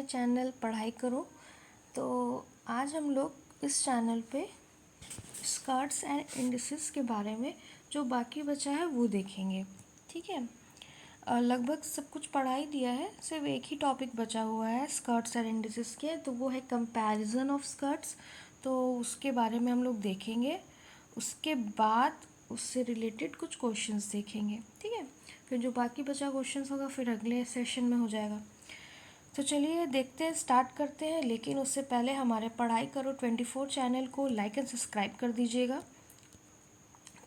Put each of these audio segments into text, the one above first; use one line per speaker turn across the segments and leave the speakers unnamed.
Channel पढ़ाई करो। तो आज हम लोग इस चैनल पे स्कर्ट्स एंड इंडिसेस के बारे में जो बाकी बचा है वो देखेंगे। ठीक है, लगभग सब कुछ पढ़ा ही दिया है, सिर्फ एक ही टॉपिक बचा हुआ है स्कर्ट्स एंड इंडिसेस के, तो वो है कंपैरिजन ऑफ स्कर्ट्स। तो उसके बारे में हम लोग देखेंगे। उसके बाद उससे रिलेटेड कुछ क्वेश्चंस देखेंगे। ठीक है, फिर जो बाकी बचा क्वेश्चंस होगा फिर अगले सेशन में हो जाएगा। तो चलिए देखते हैं, स्टार्ट करते हैं। लेकिन उससे पहले हमारे पढ़ाई करो 24 चैनल को लाइक एंड सब्सक्राइब कर दीजिएगा,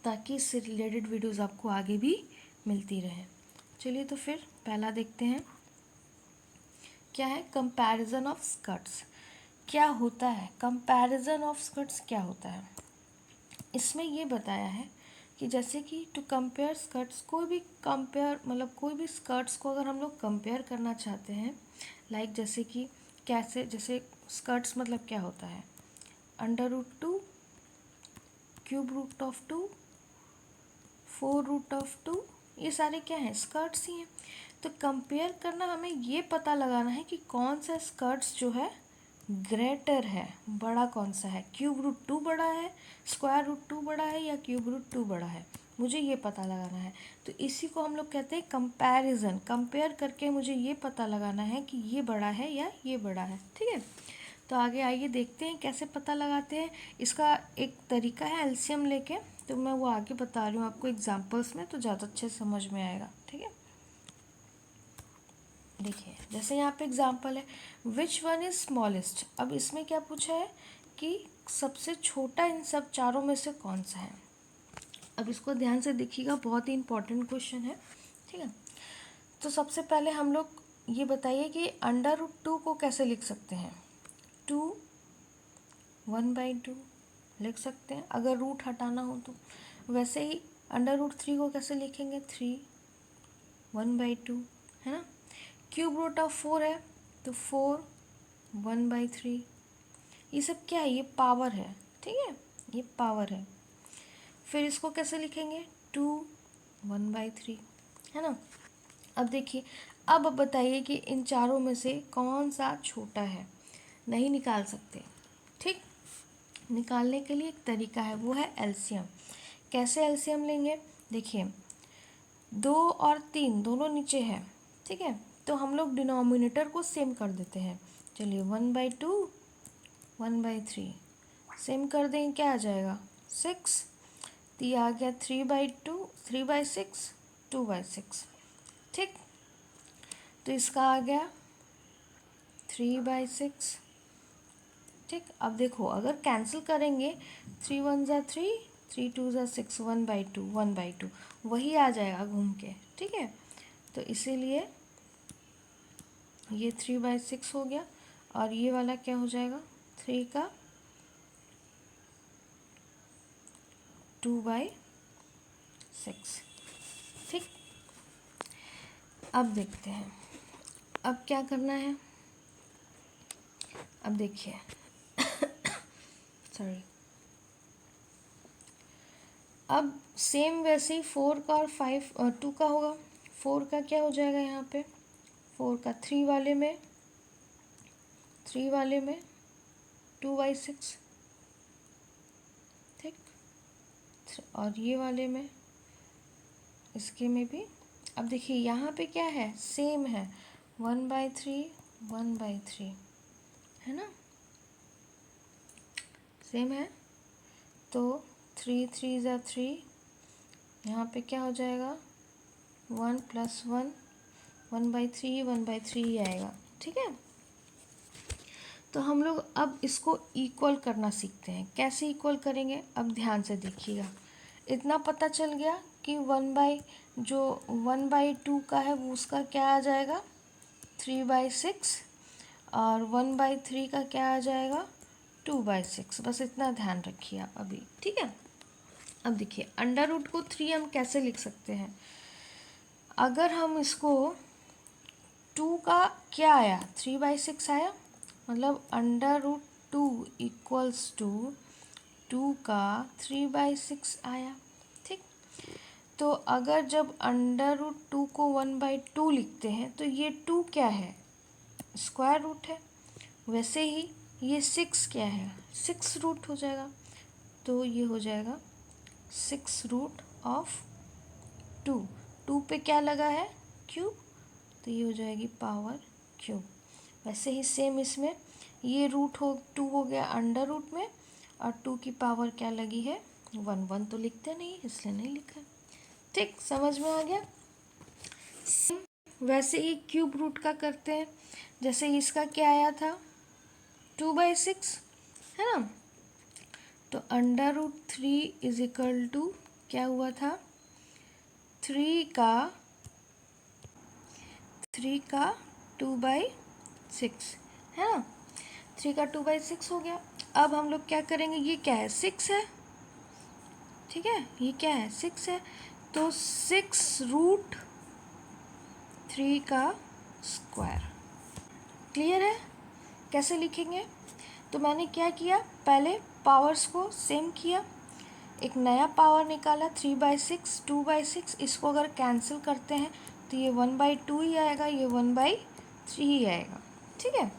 ताकि इससे रिलेटेड वीडियोस आपको आगे भी मिलती रहे। चलिए तो फिर पहला देखते हैं, क्या है कंपैरिजन ऑफ स्कर्ट्स। क्या होता है कंपैरिजन ऑफ स्कर्ट्स, क्या होता है? इसमें ये बताया है कि जैसे कि टू कंपेयर स्कर्ट्स, कोई भी कंपेयर मतलब कोई भी स्कर्ट्स को अगर हम लोग कंपेयर करना चाहते हैं, लाइक जैसे कि कैसे, जैसे स्कर्ट्स मतलब क्या होता है, √2, √2, 4√2, ये सारे क्या हैं, स्कर्ट्स ही हैं। तो कंपेयर करना, हमें ये पता लगाना है कि कौन सा स्कर्ट्स जो है ग्रेटर है, बड़ा कौन सा है, √2 बड़ा है, √2 बड़ा है या √2 बड़ा है, मुझे ये पता लगाना है। तो इसी को हम लोग कहते हैं कंपैरिजन। कंपेयर करके मुझे ये पता लगाना है कि ये बड़ा है या ये बड़ा है। ठीक है, तो आगे आइए देखते हैं कैसे पता लगाते हैं। इसका एक तरीका है एलसीएम लेके, तो मैं वो आगे बता रही हूँ आपको एग्जाम्पल्स में, तो ज़्यादा अच्छे से समझ में आएगा। ठीक है, देखिए जैसे यहाँ पे एग्जाम्पल है, विच वन इज स्मॉलेस्ट। अब इसमें क्या पूछा है कि सबसे छोटा इन सब चारों में से कौन सा है। अब इसको ध्यान से देखिएगा, बहुत ही इंपॉर्टेंट क्वेश्चन है। ठीक है, तो सबसे पहले हम लोग ये बताइए कि √2 को कैसे लिख सकते हैं। 2 1/2 लिख सकते हैं अगर रूट हटाना हो तो। वैसे ही √3 को कैसे लिखेंगे, 3 1/2, है ना। √4 है तो 4 1/3। ये सब क्या है, ये पावर है। ठीक है, ये पावर है। फिर इसको कैसे लिखेंगे, 2 1/3, है ना। अब देखिए, अब बताइए कि इन चारों में से कौन सा छोटा है। नहीं निकाल सकते। ठीक, निकालने के लिए एक तरीका है, वो है एलसीएम। कैसे एलसीएम लेंगे, देखिए 2 और 3 दोनों नीचे है। ठीक है, तो हम लोग डिनोमिनेटर को सेम कर देते हैं। चलिए 1/2 1/3 सेम कर देंगे, क्या आ जाएगा 6। तो ये आ गया 3/2 3/6 2/6। ठीक, तो इसका आ गया 3/6। ठीक, अब देखो अगर कैंसिल करेंगे, 3 1 ज़ा 3 3 2 ज़ा 6 1/2 1/2 वही आ जाएगा घूम के। ठीक है, तो इसीलिए ये 3/6 हो गया, और ये वाला क्या हो जाएगा, 3 का 2/6। ठीक, अब देखते हैं अब क्या करना है। अब देखिए सॉरी, अब सेम वैसे ही 4 का और 5 और 2 का होगा। 4 का क्या हो जाएगा यहाँ पे, 4 का 3 वाले में 2/6। ठीक, और ये वाले में, इसके में भी। अब देखिए यहाँ पे क्या है, सेम है 1/3 1/3, है ना, सेम है। तो 3 3 ज़ा 3, यहाँ पे क्या हो जाएगा 1 + 1 1/3 1/3 ही आएगा। ठीक है, तो हम लोग अब इसको इक्वल करना सीखते हैं। कैसे इक्वल करेंगे, अब ध्यान से देखिएगा। इतना पता चल गया कि 1/2 का है वो उसका क्या आ जाएगा 3/6, और 1/3 का क्या आ जाएगा 2/6। बस इतना ध्यान रखिए आप अभी। ठीक है, अब देखिए √2 को 3 हम कैसे लिख सकते हैं। अगर हम इसको 2 का क्या आया 3/6 आया, मतलब √2 = 2 का 3/6 आया। ठीक, तो अगर जब √2 को 1/2 लिखते हैं तो ये 2 क्या है, स्क्वायर रूट है। वैसे ही ये 6 क्या है, 6 रूट हो जाएगा, तो ये हो जाएगा 6 रूट ऑफ 2। 2 पे क्या लगा है, क्यूब, तो ये हो जाएगी पावर क्यूब। वैसे ही सेम इसमें ये रूट हो 2 हो गया अंडर रूट में, और 2 की पावर क्या लगी है 1। 1 तो लिखते नहीं इसलिए नहीं लिखा। ठीक, समझ में आ गया। वैसे ही क्यूब रूट का करते हैं। जैसे इसका क्या आया था 2/6 है ना, तो under root 3 is equal to क्या हुआ था 3 का 2/6 है ना, 3 का 2/6 हो गया। अब हम लोग क्या करेंगे, ये क्या है 6 है, ठीक है, ये क्या है 6 है, तो 6 रूट 3 का स्क्वायर। क्लियर है कैसे लिखेंगे। तो मैंने क्या किया, पहले पावर्स को सेम किया, एक नया पावर निकाला 3/6 2/6, इसको अगर कैंसिल करते हैं तो ये 1/2 ही आएगा, ये 1/3 ही आएगा। ठीक है,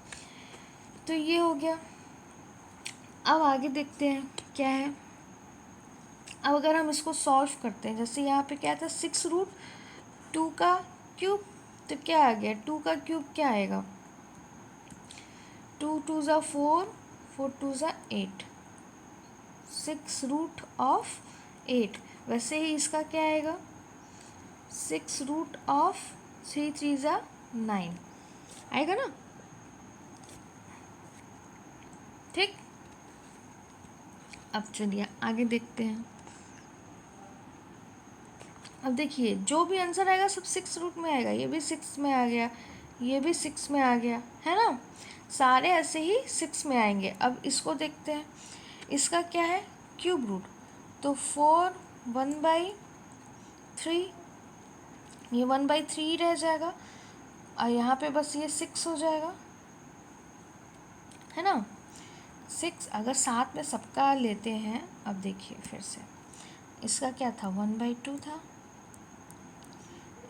तो ये हो गया। अब आगे देखते हैं क्या है। अब अगर हम इसको सॉल्व करते हैं, जैसे यहाँ पे क्या था 6 रूट 2 का क्यूब, तो क्या आ गया 2 का क्यूब क्या आएगा 2 2 ज़ा 4 4 2 ज़ा 8, 6 रूट ऑफ 8। वैसे ही इसका क्या आएगा 6 रूट ऑफ 3 3 ज़ा 9 आएगा ना। ठीक, अब चलिए आगे देखते हैं। अब देखिए जो भी आंसर आएगा सब 6 रूट में आएगा, ये भी 6 में आ गया, ये भी 6 में आ गया, है ना, सारे ऐसे ही 6 में आएंगे। अब इसको देखते हैं, इसका क्या है क्यूब रूट, तो 4 1/3, ये 1/3 रह जाएगा, और यहाँ पे बस ये 6 हो जाएगा, है ना। 6 अगर साथ में सबका लेते हैं, अब देखिए फिर से, इसका क्या था 1/2 था,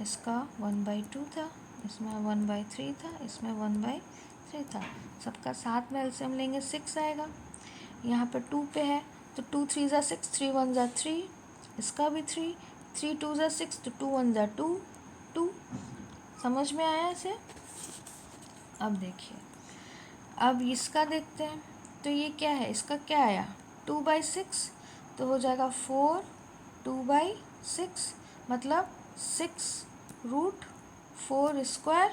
इसका 1/2 था, इसमें 1/3 था, इसमें 1/3 था, सबका साथ में एलसीएम लेंगे 6 आएगा। यहाँ पे 2 पे है तो 2 3 ज़ा 6, 3 1 ज़ा 3, इसका भी 3 3 2 ज़ा 6, तो 2 1 ज़ा 2 2। समझ में आया इसे। अब देखिए, अब इसका देखते हैं, तो ये क्या है, इसका क्या आया 2/6, तो हो जाएगा 4 2/6, मतलब 6 रूट 4 स्क्वायर,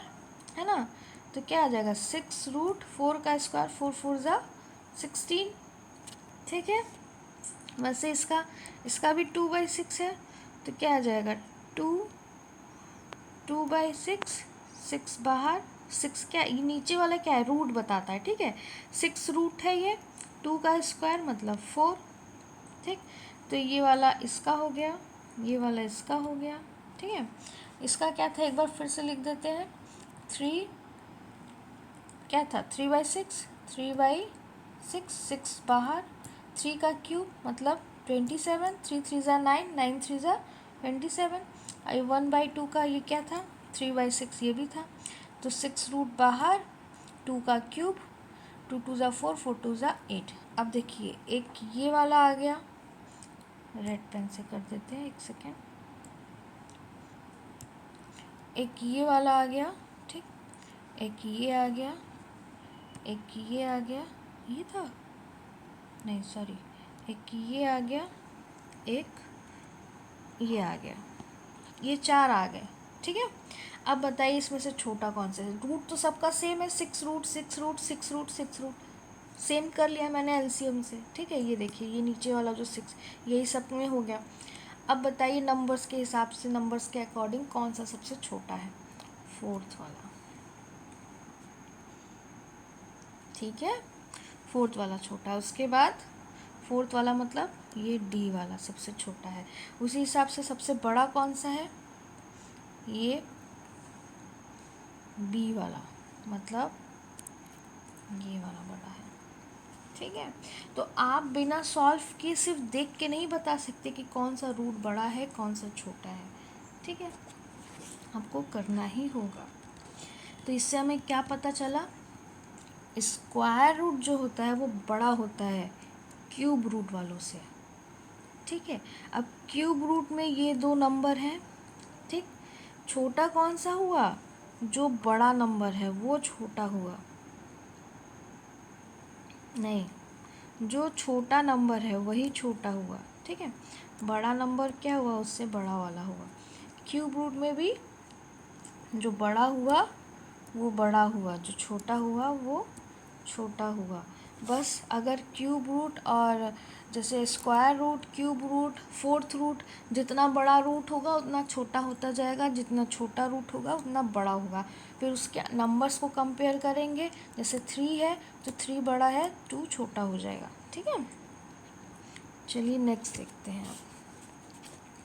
है ना, तो क्या आ जाएगा 6 रूट 4 का स्क्वायर, 4 4 ज़ा 16। ठीक है, वैसे इसका भी 2/6 है, तो क्या आ जाएगा 2 2/6, 6 बाहर, 6 क्या, ये नीचे वाला क्या है रूट बताता है, ठीक है, 6 रूट है ये 2 का स्क्वायर मतलब 4। ठीक, तो ये वाला इसका हो गया, ये वाला इसका हो गया। ठीक है, इसका क्या था एक बार फिर से लिख देते हैं, 3 क्या था 3/6, 3/6, 6 बाहर, 3 का क्यूब मतलब 27, 3 3 ज़ा 9, 9 3 ज़ा 27, 1/2 का ये क्या था 3/6, ये भी था, तो 6 रूट बाहर, 2 का क्यूब, 2 2 ज़ा 4, 4 2 ज़ा 8। अब देखिए एक ये वाला आ गया, रेड पेन से कर देते हैं, एक सेकेंड, एक ये वाला आ गया, ठीक, एक ये आ गया, एक ये आ गया, ये था नहीं सॉरी, एक ये आ गया, एक ये आ गया, ये 4 आ गए। ठीक है, अब बताइए इसमें से छोटा कौन सा है। रूट तो सबका सेम है, 6 root 6 root 6 root 6 root same कर लिया मैंने एलसीएम से। ठीक है, ये देखिए ये नीचे वाला जो 6 यही सब में हो गया। अब बताइए नंबर्स के हिसाब से, नंबर्स के अकॉर्डिंग कौन सा सबसे छोटा है, 4th वाला। ठीक है, 4th वाला छोटा है, उसके बाद 4th वाला मतलब ये डी वाला सबसे छोटा है। उसी हिसाब से सबसे बड़ा कौन सा है, ये बी वाला, मतलब ये वाला बड़ा है। ठीक है, तो आप बिना सॉल्व किए सिर्फ देख के नहीं बता सकते कि कौन सा रूट बड़ा है कौन सा छोटा है। ठीक है, आपको करना ही होगा। तो तो इससे हमें क्या पता चला, स्क्वायर रूट जो होता है वो बड़ा होता है क्यूब रूट वालों से। ठीक है, अब क्यूब रूट में ये दो नंबर हैं, ठीक, छोटा कौन सा हुआ, जो बड़ा नंबर है वो छोटा हुआ, नहीं, जो छोटा नंबर है वही छोटा हुआ। ठीक है, बड़ा नंबर क्या हुआ, उससे बड़ा वाला हुआ। क्यूब रूट में भी जो बड़ा हुआ वो बड़ा हुआ, जो छोटा हुआ वो छोटा हुआ। बस अगर क्यूब रूट और जैसे square root, cube root, fourth root, जितना बड़ा रूट होगा उतना छोटा होता जाएगा, जितना छोटा रूट होगा उतना बड़ा होगा। फिर उसके नंबर्स को कंपेयर करेंगे, जैसे 3 है तो 3 बड़ा है, 2 छोटा हो जाएगा। ठीक है, चलिए नेक्स्ट देखते हैं। आप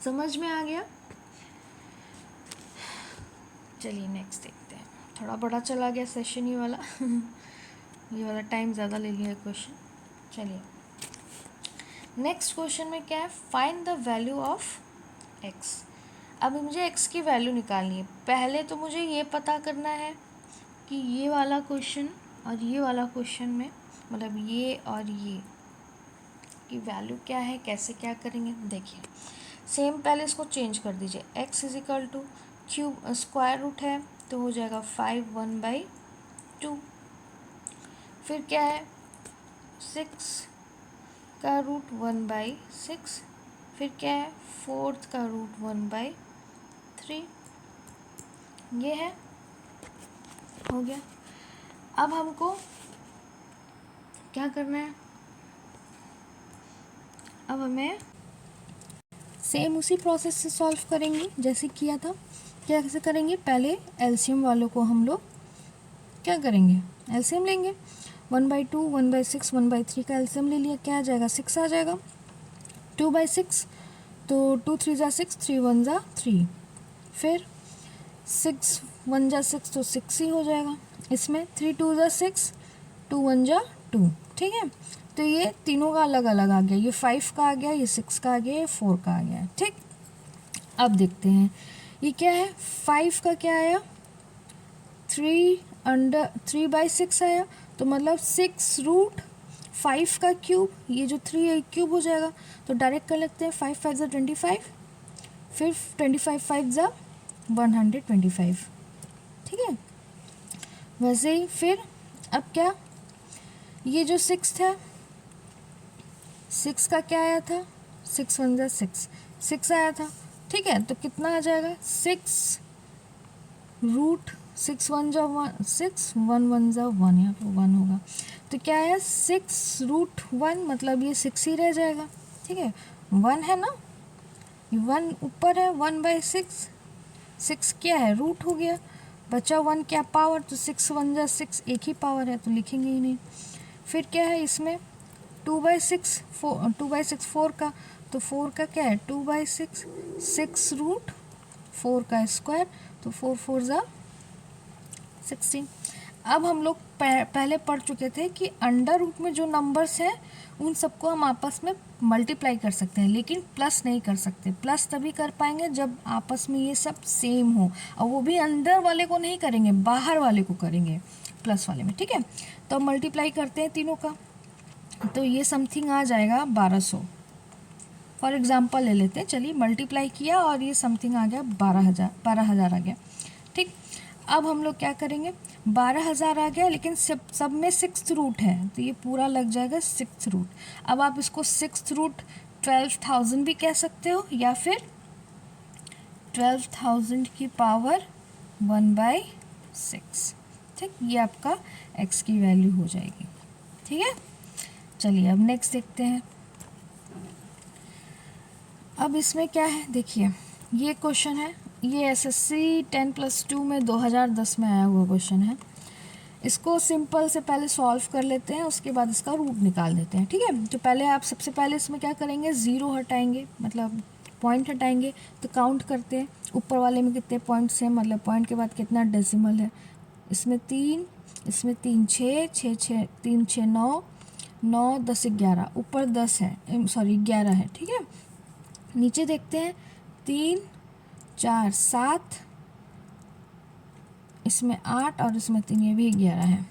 समझ में आ गया? चलिए नेक्स्ट देखते हैं। थोड़ा बड़ा चला गया सेशन ये वाला ये वाला टाइम ज़्यादा ले लिया क्वेश्चन। चलिए नेक्स्ट क्वेश्चन में क्या है, find the value of x. अब मुझे एक्स की वैल्यू निकालनी है। पहले तो मुझे ये पता करना है कि ये वाला क्वेश्चन और ये वाला क्वेश्चन में, मतलब ये और ये की वैल्यू क्या है, कैसे क्या करेंगे। देखिए सेम, पहले इसको चेंज कर दीजिए। X is equal to cube square root है तो हो जाएगा 5 1/2। फिर क्या है, 6 का रूट 1/6। फिर क्या है, 4 का रूट 1/3। ये है, हो गया। अब हमको क्या करना है, अब हमें सेम उसी प्रोसेस से सॉल्व करेंगे जैसे किया था। क्या कैसे करेंगे, पहले एलसीएम वालों को हम लोग क्या करेंगे, एलसीएम लेंगे। 1/2, 1/6, 1/3 का एलसीएम ले लिया, क्या आ जाएगा, 6 आ जाएगा। 2/6 तो 2 3 जा 6, 3 1 जा 3। फिर 6 1 जा 6 तो 6 ही हो जाएगा। इसमें 3 2 जा 6, 2 1 जा 2। ठीक है, तो ये तीनों का अलग अलग आ गया, ये 5 का आ गया, ये 6 का आ गया, ये 4 का आ गया। ठीक, अब देखते हैं ये क्या है। 5 का क्या आया, 3/6 आया, तो मतलब 6√5 का क्यूब, ये जो 3 है क्यूब हो जाएगा। तो डायरेक्ट कर लेते हैं, 5 5 जा 25, फिर 25 5 जा 125। ठीक है, वैसे ही फिर अब क्या, ये जो 6 था, 6 का क्या आया था, 6 1 जा 6, 6 आया था। ठीक है, तो कितना आ जाएगा, 6 रूट 6 1 जा 1, 6 1 1 जा 1, यहाँ पर 1 होगा। तो क्या है, 6√1, मतलब ये 6 ही रह जाएगा। ठीक है, 1 है ना, 1 ऊपर है, 1/6, 6 क्या है, रूट हो गया, बचा 1 क्या, पावर, तो 6 1 जा 6, एक ही पावर है तो लिखेंगे ही नहीं। फिर क्या है इसमें, 2/6 4 का, तो 4 का क्या है, 2/6, 6√4 का स्क्वायर, तो 4 4 जा 16। अब हम लोग पहले पढ़ चुके थे कि अंडर रूट में जो नंबर्स हैं उन सबको हम आपस में मल्टीप्लाई कर सकते हैं, लेकिन प्लस नहीं कर सकते। प्लस तभी कर पाएंगे जब आपस में ये सब सेम हो, और वो भी अंदर वाले को नहीं करेंगे, बाहर वाले को करेंगे प्लस वाले में। ठीक है, तो मल्टीप्लाई करते हैं तीनों का, तो ये समथिंग आ जाएगा 1200। फॉर एग्जाम्पल ले लेते हैं, चलिए मल्टीप्लाई किया और ये समथिंग आ गया 12,000 आ गया। ठीक, अब हम लोग क्या करेंगे, 12,000 आ गया, लेकिन सब में 6th रूट है तो ये पूरा लग जाएगा 6th रूट। अब आप इसको 6th रूट 12,000 भी कह सकते हो, या फिर 12,000 की पावर 1/6। ठीक, ये आपका x की वैल्यू हो जाएगी। ठीक है, चलिए अब नेक्स्ट देखते हैं। अब इसमें क्या है, देखिए ये क्वेश्चन है, ये SSC 10+2 में 2010 में आया हुआ क्वेश्चन है। इसको सिंपल से पहले सॉल्व कर लेते हैं, उसके बाद इसका रूट निकाल देते हैं। ठीक है, तो पहले आप सबसे पहले इसमें क्या करेंगे, 0 हटाएंगे, मतलब पॉइंट हटाएंगे। तो काउंट करते हैं ऊपर वाले में कितने पॉइंट्स हैं, मतलब पॉइंट के बाद कितना डेसिमल है। इसमें 3, इसमें 3 6 6 6 3 6 9 9 10 11, ऊपर 10 है, सॉरी 11 है। ठीक है, नीचे देखते हैं, 3 4 7 इसमें 8 और इसमें 3, ये भी 11 है।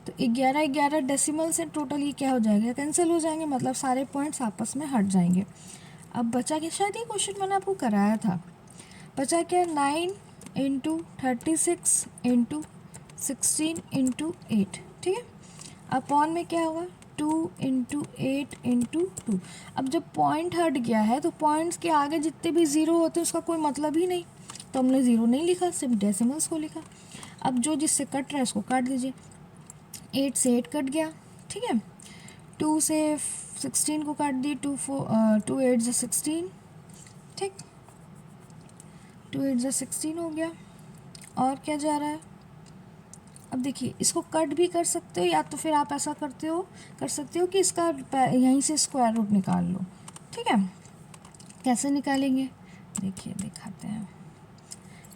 तो 11 डेसिमल से टोटल ये क्या हो जाएगा, कैंसिल हो जाएंगे, मतलब सारे पॉइंट्स आपस में हट जाएंगे। अब बचा क्या, शायद ये क्वेश्चन मैंने आपको कराया था, बचा क्या 9 इंटू 36 इंटू 16 इंटू 8, ठीक है। अपॉन में क्या होगा 2 इंटू 8 इंटू 2। अब जब पॉइंट हट गया है तो पॉइंट्स के आगे जितने भी ज़ीरो होते हैं उसका कोई मतलब ही नहीं, तो हमने ज़ीरो नहीं लिखा, सिर्फ डेसिमल्स को लिखा। अब जो जिससे कट रहा है उसको काट दीजिए। 8 से 8 कट गया, ठीक है। 2 से 16 को काट दिए, 2 8 से 16, ठीक, 2 8 से 16 हो गया। और क्या जा रहा है, अब देखिए इसको कट भी कर सकते हो, या तो फिर आप ऐसा कर सकते हो कि इसका यहीं से स्क्वायर रूट निकाल लो, ठीक है। कैसे निकालेंगे, देखिए दिखाते हैं।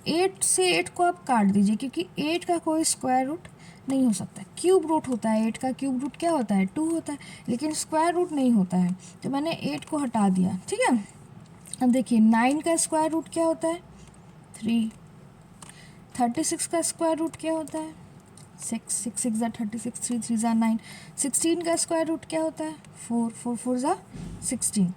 8 से 8 को आप काट दीजिए, क्योंकि 8 का कोई स्क्वायर रूट नहीं हो सकता, क्यूब रूट होता है 8 का, क्यूब रूट क्या होता है 2 होता है, लेकिन स्क्वायर रूट नहीं होता है, तो मैंने 8 को हटा दिया, ठीक है। अब देखिए 9 का स्क्वायर रूट क्या होता है 3, 36 का स्क्वायर रूट क्या होता है 6, 6 6 ज़ा 36, 3 3 ज़ा 9, 16 का स्क्वायर रूट क्या होता है 4, 4 4 ज़ा 16।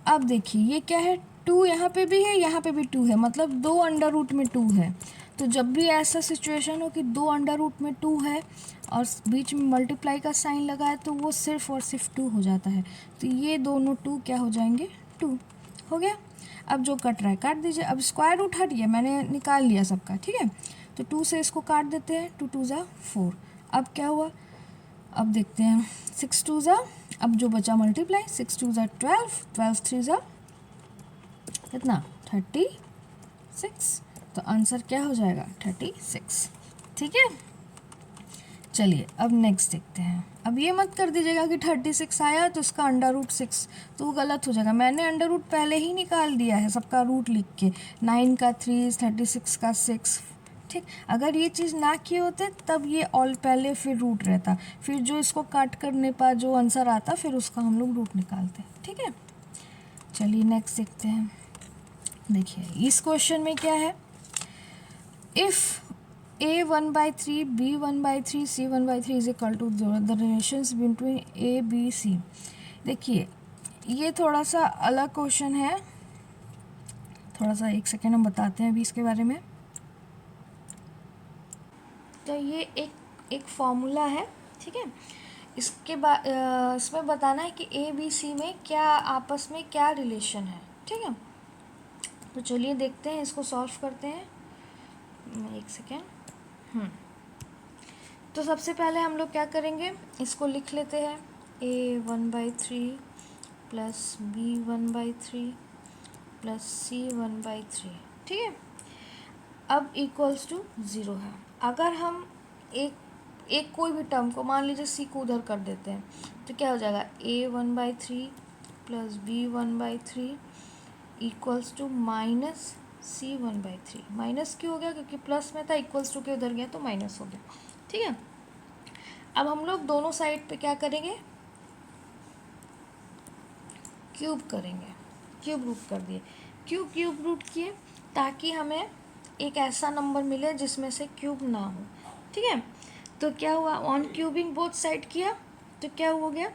अब देखिए ये क्या है 2, यहाँ पे भी है यहाँ पे भी 2 है, मतलब 2 अंडर रूट में 2 है। तो जब भी ऐसा सिचुएशन हो कि 2 अंडर रूट में 2 है और बीच में मल्टीप्लाई का साइन लगा है, तो वो सिर्फ और सिर्फ 2 हो जाता है। तो ये दोनों 2 क्या हो जाएंगे 2 हो गया। अब जो कट रहा है काट दीजिए। अब स्क्वायर रूट हट गया, मैंने निकाल लिया सबका, ठीक है। तो 2 से इसको काट देते हैं, 2 2 ज़ा 4। अब क्या हुआ, अब देखते हैं 6 2 ज़ा, अब जो बचा मल्टीप्लाई, 6 2 ज़ा 12, 12 3 ज़ा कितना 36। तो आंसर क्या हो जाएगा 36, ठीक है। चलिए अब नेक्स्ट देखते हैं। अब ये मत कर दीजिएगा कि 36 आया तो इसका अंडर रूट 6, तो वो गलत हो जाएगा। मैंने अंडर रूट पहले ही निकाल दिया है सबका रूट लिख के, 9 का 3, 36 का 6, ठीक। अगर ये चीज़ ना किए होते तब ये ऑल पहले फिर रूट रहता, फिर जो इसको काट करने पर जो आंसर आता फिर उसका हम लोग रूट निकालते, ठीक है। चलिए नेक्स्ट देखते हैं। देखिए इस क्वेश्चन में क्या है, if a 1/3 b 1/3 c 1/3 is equal to the relations between a b c। देखिए ये थोड़ा सा अलग क्वेश्चन है, थोड़ा सा एक सेकेंड हम बताते हैं अभी इसके बारे में। तो ये एक फॉर्मूला है, ठीक है। इसके बाद इसमें बताना है कि ए बी सी में क्या आपस में क्या रिलेशन है, ठीक है। तो चलिए देखते हैं, इसको सॉल्व करते हैं। एक सेकेंड। तो सबसे पहले हम लोग क्या करेंगे, इसको लिख लेते हैं a 1/3 plus b 1/3 plus c 1/3, ठीक है। अब इक्वल्स टू 0 है। अगर हम एक कोई भी टर्म को, मान लीजिए c को उधर कर देते हैं, तो क्या हो जाएगा a 1/3 plus b 1/3 equals to minus c 1/3। Minus क्यों हो गया, क्योंकि प्लस में था, इक्वल्स टू के उधर गया तो माइनस हो गया, ठीक है। अब हम लोग दोनों साइड पे क्या करेंगे, क्यूब करेंगे, क्यूब रूट कर दिए। क्यों क्यूब रूट किए, ताकि हमें एक ऐसा नंबर मिले जिसमें से क्यूब ना हो, ठीक है। तो क्या हुआ, ऑन क्यूबिंग बोथ साइड किया तो क्या हो गया,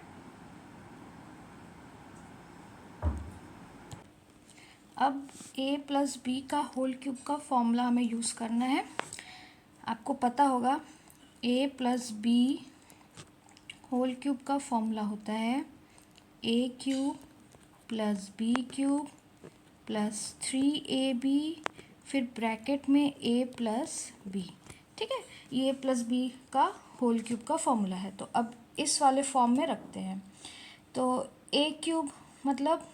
अब a प्लस बी का होल क्यूब का फॉर्मूला हमें यूज़ करना है। आपको पता होगा a plus b whole cube का फॉर्मूला होता है a cube plus b cube plus 3ab, फिर ब्रैकेट में a प्लस बी, ठीक है। ये a प्लस बी का होल क्यूब का फॉर्मूला है। तो अब इस वाले फॉर्म में रखते हैं। तो a क्यूब मतलब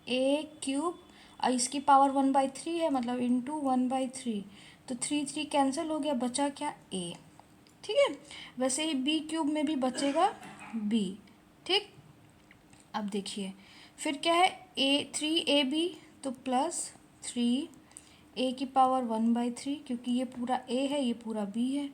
a क्यूब, इसकी पावर 1/3 है, मतलब इंटू 1/3, तो 3 3 कैंसिल हो गया, बचा क्या a, ठीक है। वैसे ही b क्यूब में भी बचेगा b, ठीक। अब देखिए फिर क्या है, a 3ab तो प्लस 3 a की पावर 1/3, क्योंकि ये पूरा a है ये पूरा b है,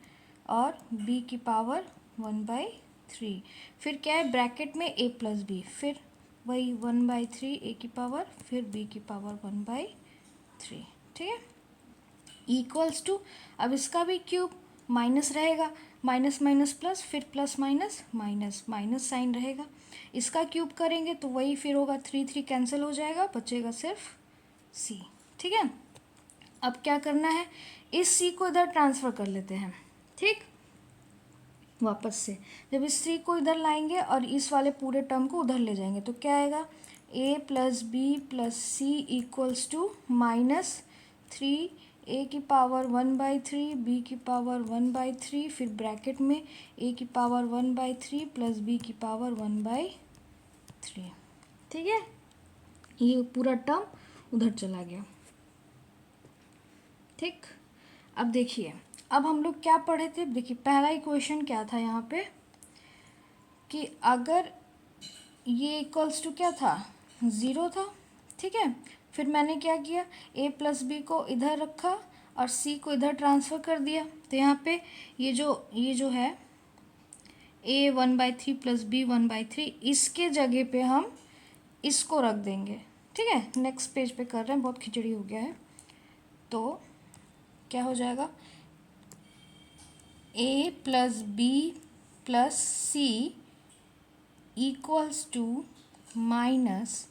और b की पावर 1/3। फिर क्या है, ब्रैकेट में a प्लस b, फिर वही 1/3 a की पावर, फिर b की पावर 1/3, ठीक है। इक्वल्स टू, अब इसका भी क्यूब, माइनस रहेगा, माइनस माइनस प्लस, फिर plus minus minus, minus sign रहेगा। इसका क्यूब करेंगे तो वही फिर होगा, 3 3 कैंसिल हो जाएगा, बचेगा सिर्फ सी। ठीक है, अब क्या करना है, इस सी को इधर ट्रांसफ़र कर लेते हैं। ठीक, वापस से जब इस सी को इधर लाएंगे और इस वाले पूरे टर्म को उधर ले जाएंगे तो क्या आएगा, a plus b plus c equals to -3 a की पावर 1/3 b की पावर 1/3, फिर ब्रैकेट में a की पावर 1/3 प्लस b की पावर 1/3। ठीक है, ये पूरा टर्म उधर चला गया। ठीक, अब देखिए, अब हम लोग क्या पढ़े थे, देखिए पहला इक्वेशन क्या था यहाँ पे कि अगर ये इक्वल्स टू क्या था, 0 था। ठीक है, फिर मैंने क्या किया, a प्लस बी को इधर रखा और c को इधर ट्रांसफ़र कर दिया। तो यहाँ पे ये जो है a 1/3 प्लस b 1/3, इसके जगह पे हम इसको रख देंगे। ठीक है, नेक्स्ट पेज पे कर रहे हैं, बहुत खिचड़ी हो गया है। तो क्या हो जाएगा, a plus b plus c equals to -3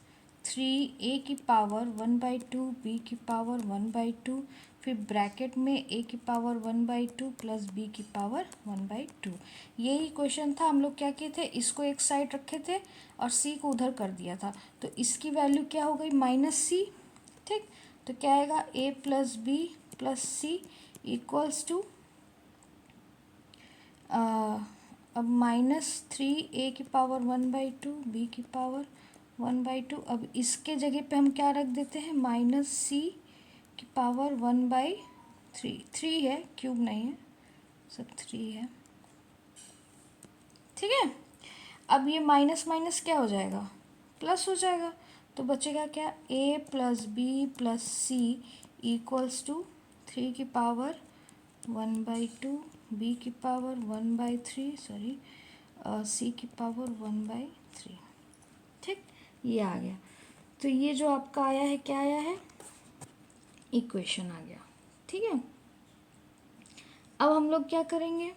a की पावर 1/2 b की पावर 1/2, फिर ब्रैकेट में a की पावर 1/2 प्लस b की पावर 1/2। यही क्वेश्चन था, हम लोग क्या किए थे, इसको एक साइड रखे थे और c को उधर कर दिया था। तो इसकी वैल्यू क्या हो गई, -c। ठीक, तो क्या आएगा, a plus b plus c equals to अब -3 a की पावर 1/2 b की पावर 1/2। अब इसके जगह पे हम क्या रख देते हैं, -c की पावर 1/3। 3 है, क्यूब नहीं है, सब 3 है। ठीक है, अब ये माइनस माइनस क्या हो जाएगा, प्लस हो जाएगा। तो बचेगा क्या, a plus b plus c equals to 3 की पावर 1/2 b की पावर 1/3, सॉरी c की पावर 1/3। ठीक, ये आ गया। तो ये जो आपका आया है, क्या आया है, इक्वेशन आ गया। ठीक है, अब हम लोग क्या करेंगे,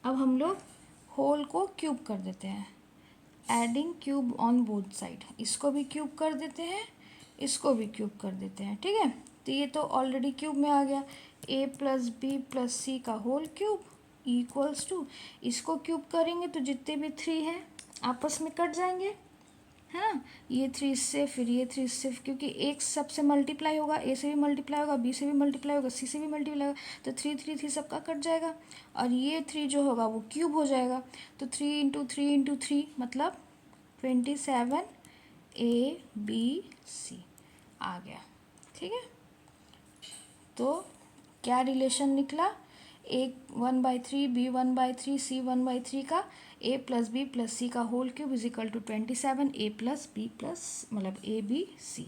अब हम लोग होल को क्यूब कर देते हैं, adding cube on both side. इसको भी क्यूब कर देते हैं, इसको भी क्यूब कर देते हैं। ठीक है, तो ये तो ऑलरेडी क्यूब में आ गया, a plus b plus c का होल क्यूब इक्वल्स टू, इसको क्यूब करेंगे तो जितने भी 3 हैं आपस में कट जाएंगे, है ना। ये 3 इससे, फिर ये 3 इससे, क्योंकि एक सबसे मल्टीप्लाई होगा, a से भी मल्टीप्लाई होगा, b से भी मल्टीप्लाई होगा, c से भी मल्टीप्लाई होगा, तो 3 3 3 सबका कट जाएगा और ये 3 जो होगा वो क्यूब हो जाएगा। तो 3 इंटू 3 इंटू 3 मतलब 27 a b c आ गया। ठीक है, तो क्या रिलेशन निकला, a 1/3 b 1/3 c 1/3 का a plus b plus c का whole cube is equal to 27 a plus b plus मतलब a b c।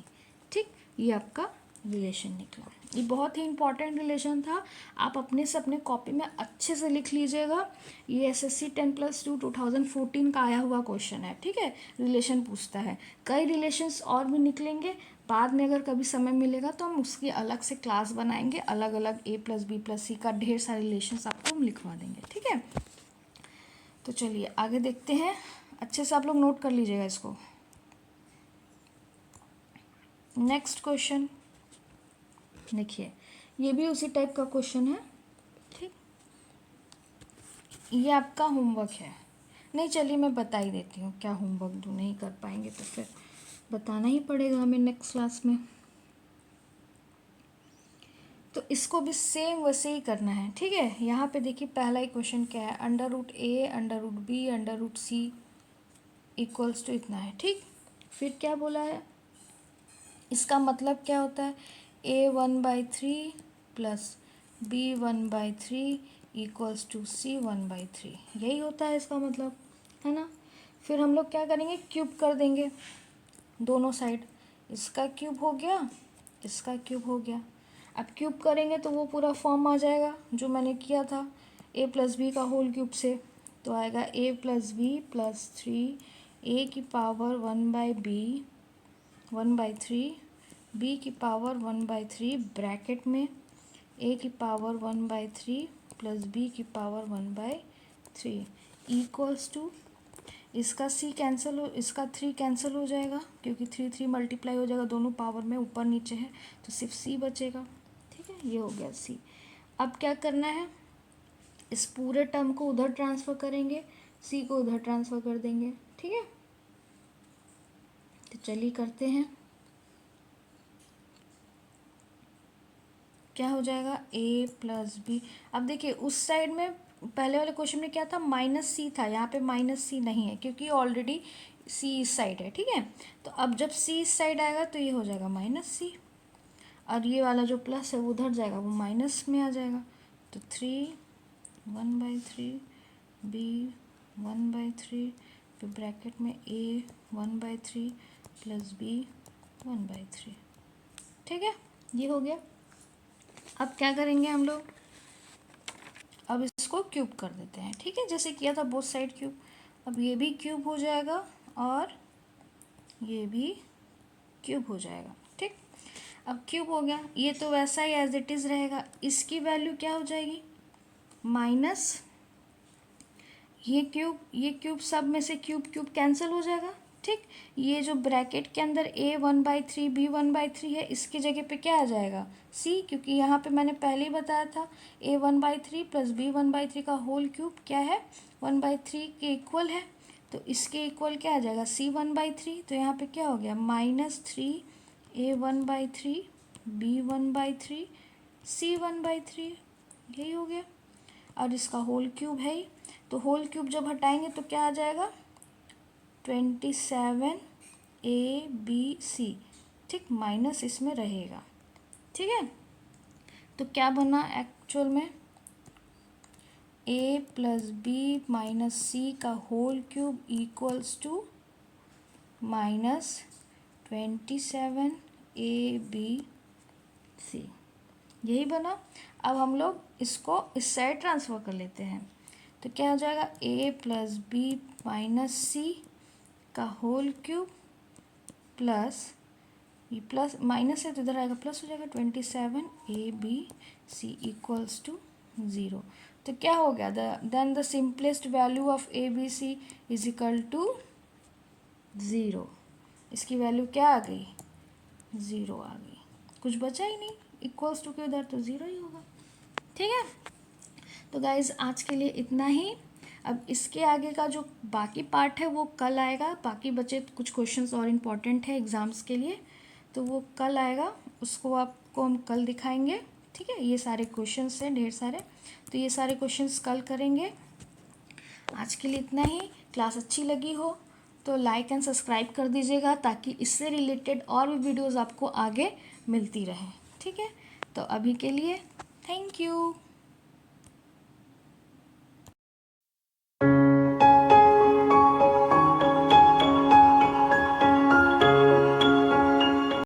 ठीक, ये आपका रिलेशन निकला। ये बहुत ही इंपॉर्टेंट रिलेशन था, आप अपने से अपने कॉपी में अच्छे से लिख लीजिएगा। ये SSC 10+2 2014 का आया हुआ क्वेश्चन है। ठीक है, रिलेशन पूछता है, कई रिलेशंस और भी निकलेंगे, बाद में अगर कभी समय मिलेगा तो हम उसकी अलग से क्लास बनाएंगे, अलग अलग a plus b plus c का ढेर सारे रिलेशंस आपको हम लिखवा देंगे। ठीक है, तो चलिए आगे देखते हैं, अच्छे से आप लोग नोट कर लीजिएगा इसको। नेक्स्ट क्वेश्चन देखिए, ये भी उसी टाइप का क्वेश्चन है। ठीक, ये आपका होमवर्क है, नहीं चलिए मैं बता ही देती हूँ क्या होमवर्क दूँ, नहीं कर पाएंगे तो फिर बताना ही पड़ेगा हमें नेक्स्ट क्लास में। तो इसको भी सेम वैसे ही करना है। ठीक है, यहाँ पे देखिए पहला ही क्वेश्चन क्या है, √a √b √c equals to इतना है। ठीक, फिर क्या बोला है, इसका मतलब क्या होता है, a 1/3 plus b 1/3 equals to c 1/3, यही होता है इसका मतलब, है ना। फिर हम लोग क्या करेंगे, क्यूब कर देंगे दोनों साइड, इसका क्यूब हो गया, इसका क्यूब हो गया। अब क्यूब करेंगे तो वो पूरा फॉर्म आ जाएगा जो मैंने किया था a प्लस बी का होल क्यूब से, तो आएगा a plus b plus 3 a की पावर 1/b 1/3 b की पावर 1/3 ब्रैकेट में a की पावर 1/3 प्लस b की पावर 1/3 इक्वल्स टू, इसका c कैंसिल हो, इसका 3 कैंसिल हो जाएगा क्योंकि 3 मल्टीप्लाई हो जाएगा, दोनों पावर में ऊपर नीचे है तो सिर्फ c बचेगा। ठीक है, ये हो गया c। अब क्या करना है, इस पूरे टर्म को उधर ट्रांसफ़र करेंगे, c को उधर ट्रांसफ़र कर देंगे। ठीक है, तो चलिए करते हैं। क्या हो जाएगा, a प्लस बी। अब देखिए उस साइड में पहले वाले क्वेश्चन में क्या था, -c था, यहाँ पे -c नहीं है क्योंकि ऑलरेडी c इस साइड है। ठीक है, तो अब जब c इस साइड आएगा तो ये हो जाएगा -c, और ये वाला जो प्लस है वो उधर जाएगा, वो माइनस में आ जाएगा। तो 3 1/3 b 1/3 फिर ब्रैकेट में a 1/3 प्लस b 1/3। ठीक है, ये हो गया। अब क्या करेंगे हम लोग, अब इसको क्यूब कर देते हैं। ठीक है, जैसे किया था बोथ साइड क्यूब। अब ये भी क्यूब हो जाएगा और ये भी क्यूब हो जाएगा। ठीक, अब क्यूब हो गया, ये तो वैसा ही एज इट इज़ रहेगा। इसकी वैल्यू क्या हो जाएगी, माइनस ये क्यूब सब में से क्यूब कैंसिल हो जाएगा। ठीक, ये जो ब्रैकेट के अंदर a 1/3 b 1/3 है, इसकी जगह पे क्या आ जाएगा, c, क्योंकि यहाँ पे मैंने पहले ही बताया था a 1/3 प्लस b 1/3 का होल क्यूब क्या है, 1/3 के इक्वल है, तो इसके इक्वल क्या आ जाएगा, c 1/3। तो यहाँ पे क्या हो गया, -3 a 1/3 b 1/3 c 1/3, यही हो गया। और इसका होल क्यूब है ही, तो होल क्यूब जब हटाएंगे तो क्या आ जाएगा, 27 ABC। ठीक, माइनस इसमें रहेगा। ठीक है, तो क्या बना एक्चुअल में, a plus b minus c का whole cube equals to -27 ABC, यही बना। अब हम लोग इसको इस साइड ट्रांसफ़र कर लेते हैं, तो क्या हो जाएगा, a plus b minus c का होल क्यूब प्लस, ये प्लस माइनस है तो इधर आएगा प्लस हो जाएगा, 27 ABC इक्वल्स टू 0। तो क्या हो गया, then the simplest value of ABC is equal to 0। इसकी वैल्यू क्या आ गई, 0 आ गई, कुछ बचा ही नहीं, इक्वल्स टू के उधर तो 0 ही होगा। ठीक है, तो गाइज़ आज के लिए इतना ही। अब इसके आगे का जो बाकी पार्ट है वो कल आएगा, बाकी बचे कुछ क्वेश्चंस और इम्पॉर्टेंट है एग्ज़ाम्स के लिए, तो वो कल आएगा, उसको आपको हम कल दिखाएंगे। ठीक है, ये सारे क्वेश्चंस हैं ढेर सारे, तो ये सारे क्वेश्चंस कल करेंगे। आज के लिए इतना ही। क्लास अच्छी लगी हो तो लाइक एंड सब्सक्राइब कर दीजिएगा ताकि इससे रिलेटेड और भी वीडियोज़ आपको आगे मिलती रहे। ठीक है, तो अभी के लिए थैंक यू।